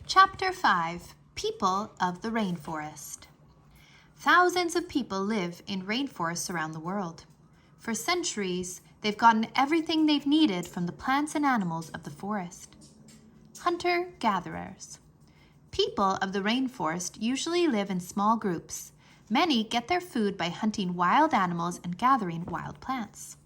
Chapter 5, People of the Rainforest. Thousands of people live in rainforests around the world. For centuries, they've gotten everything they've needed from the plants and animals of the forest. Hunter-gatherers. People of the rainforest usually live in small groups. Many get their food by hunting wild animals and gathering wild plants.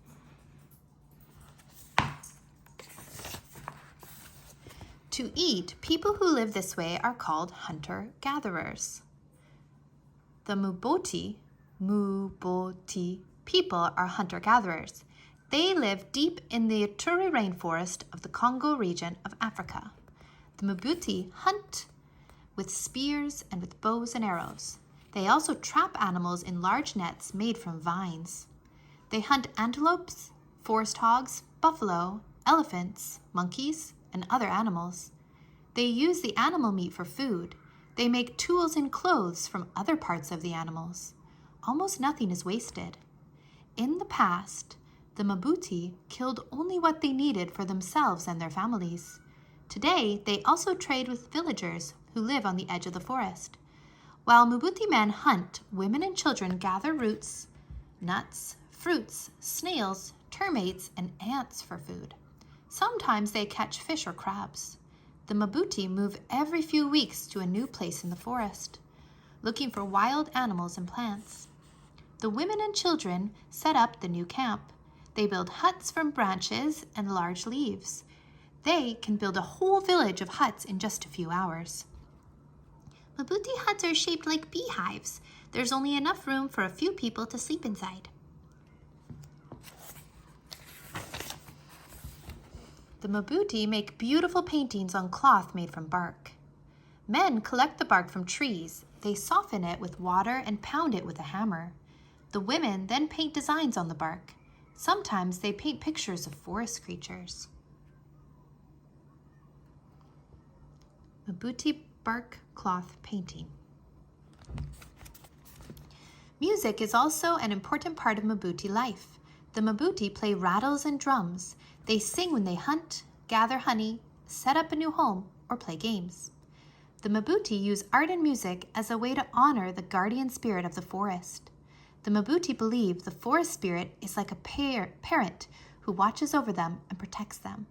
To eat, people who live this way are called hunter-gatherers. The Mbuti people are hunter-gatherers. They live deep in the Ituri rainforest of the Congo region of Africa. The Mbuti hunt with spears and with bows and arrows. They also trap animals in large nets made from vines. They hunt antelopes, forest hogs, buffalo, elephants, monkeys, and other animals. They use the animal meat for food. They make tools and clothes from other parts of the animals. Almost nothing is wasted. In the past, the Mbuti killed only what they needed for themselves and their families. Today, they also trade with villagers who live on the edge of the forest. While Mbuti men hunt, women and children gather roots, nuts, fruits, snails, termites, and ants for food. Sometimes they catch fish or crabs. The Mbuti move every few weeks to a new place in the forest, looking for wild animals and plants. The women and children set up the new camp. They build huts from branches and large leaves. They can build a whole village of huts in just a few hours. Mbuti huts are shaped like beehives. There's only enough room for a few people to sleep inside. The Mbuti make beautiful paintings on cloth made from bark. Men collect the bark from trees. They soften it with water and pound it with a hammer. The women then paint designs on the bark. Sometimes they paint pictures of forest creatures. Mbuti bark cloth painting. Music is also an important part of Mbuti life. The Mbuti play rattles and drums. They sing when they hunt, gather honey, set up a new home, or play games. The Mbuti use art and music as a way to honor the guardian spirit of the forest. The Mbuti believe the forest spirit is like a parent who watches over them and protects them.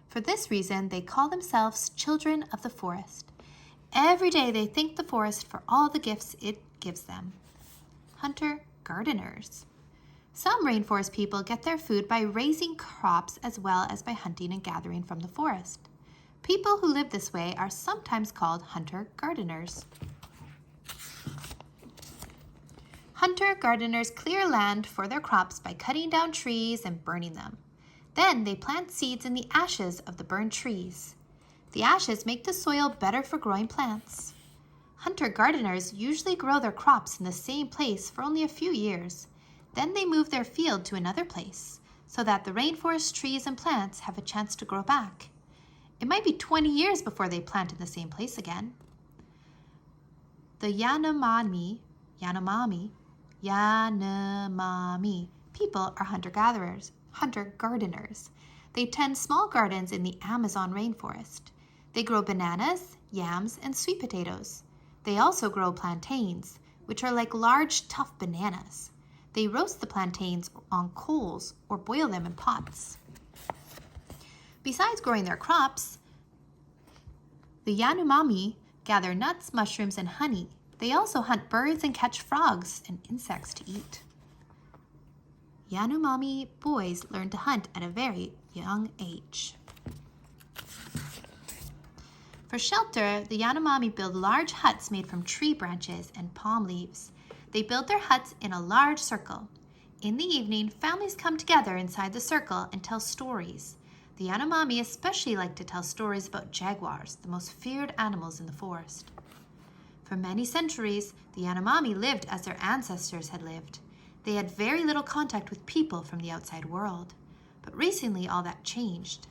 For this reason, they call themselves children of the forest. Every day they thank the forest for all the gifts it gives them. Hunter-gardeners. Some rainforest people get their food by raising crops as well as by hunting and gathering from the forest. People who live this way are sometimes called hunter-gardeners. Hunter-gardeners clear land for their crops by cutting down trees and burning them. Then they plant seeds in the ashes of the burned trees. The ashes make the soil better for growing plants. Hunter-gardeners usually grow their crops in the same place for only a few years. Then they move their field to another place so that the rainforest trees and plants have a chance to grow back. It might be 20 years before they plant in the same place again. The Yanomami people are hunter-gardeners. They tend small gardens in the Amazon rainforest. They grow bananas, yams, and sweet potatoes. They also grow plantains, which are like large, tough bananas. They roast the plantains on coals or boil them in pots. Besides growing their crops, the Yanomami gather nuts, mushrooms, and honey. They also hunt birds and catch frogs and insects to eat. Yanomami boys learn to hunt at a very young age. For shelter, the Yanomami build large huts made from tree branches and palm leaves. They build their huts in a large circle. In the evening, families come together inside the circle and tell stories. The Yanomami especially like to tell stories about jaguars, the most feared animals in the forest. For many centuries, the Yanomami lived as their ancestors had lived. They had very little contact with people from the outside world. But recently, all that changed.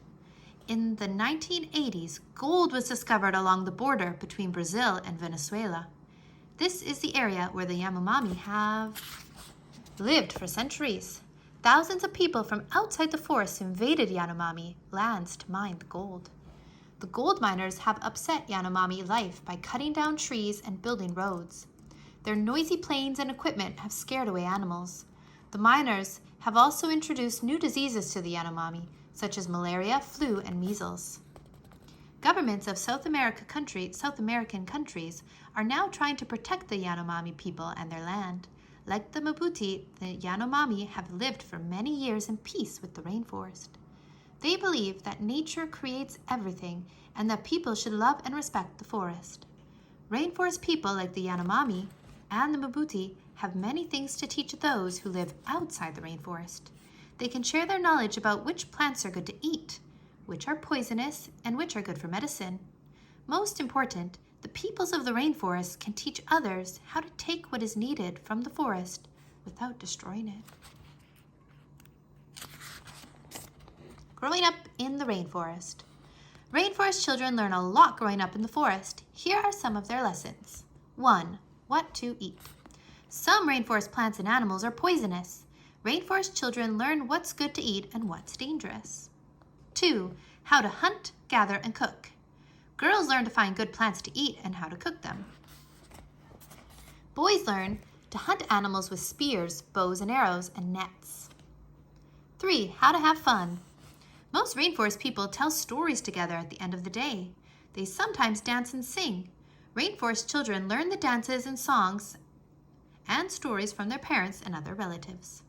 In the 1980s, gold was discovered along the border between Brazil and Venezuela. This is the area where the Yanomami have lived for centuries. Thousands of people from outside the forest invaded Yanomami lands to mine the gold. The gold miners have upset Yanomami life by cutting down trees and building roads. Their noisy planes and equipment have scared away animals. The miners have also introduced new diseases to the Yanomami, such as malaria, flu, and measles. Governments of South American countries are now trying to protect the Yanomami people and their land. Like the Mbuti, the Yanomami have lived for many years in peace with the rainforest. They believe that nature creates everything and that people should love and respect the forest. Rainforest people like the Yanomami and the Mbuti have many things to teach those who live outside the rainforest. They can share their knowledge about which plants are good to eat, which are poisonous, and which are good for medicine. Most important, the peoples of the rainforest can teach others how to take what is needed from the forest without destroying it. Growing up in the rainforest. Rainforest children learn a lot growing up in the forest. Here are some of their lessons. 1. What to eat. Some rainforest plants and animals are poisonous. Rainforest children learn what's good to eat and what's dangerous. 2. How to hunt, gather, and cook. Girls learn to find good plants to eat and how to cook them. Boys learn to hunt animals with spears, bows and arrows, and nets. 3. How to have fun. Most rainforest people tell stories together at the end of the day. They sometimes dance and sing. Rainforest children learn the dances and songs and stories from their parents and other relatives.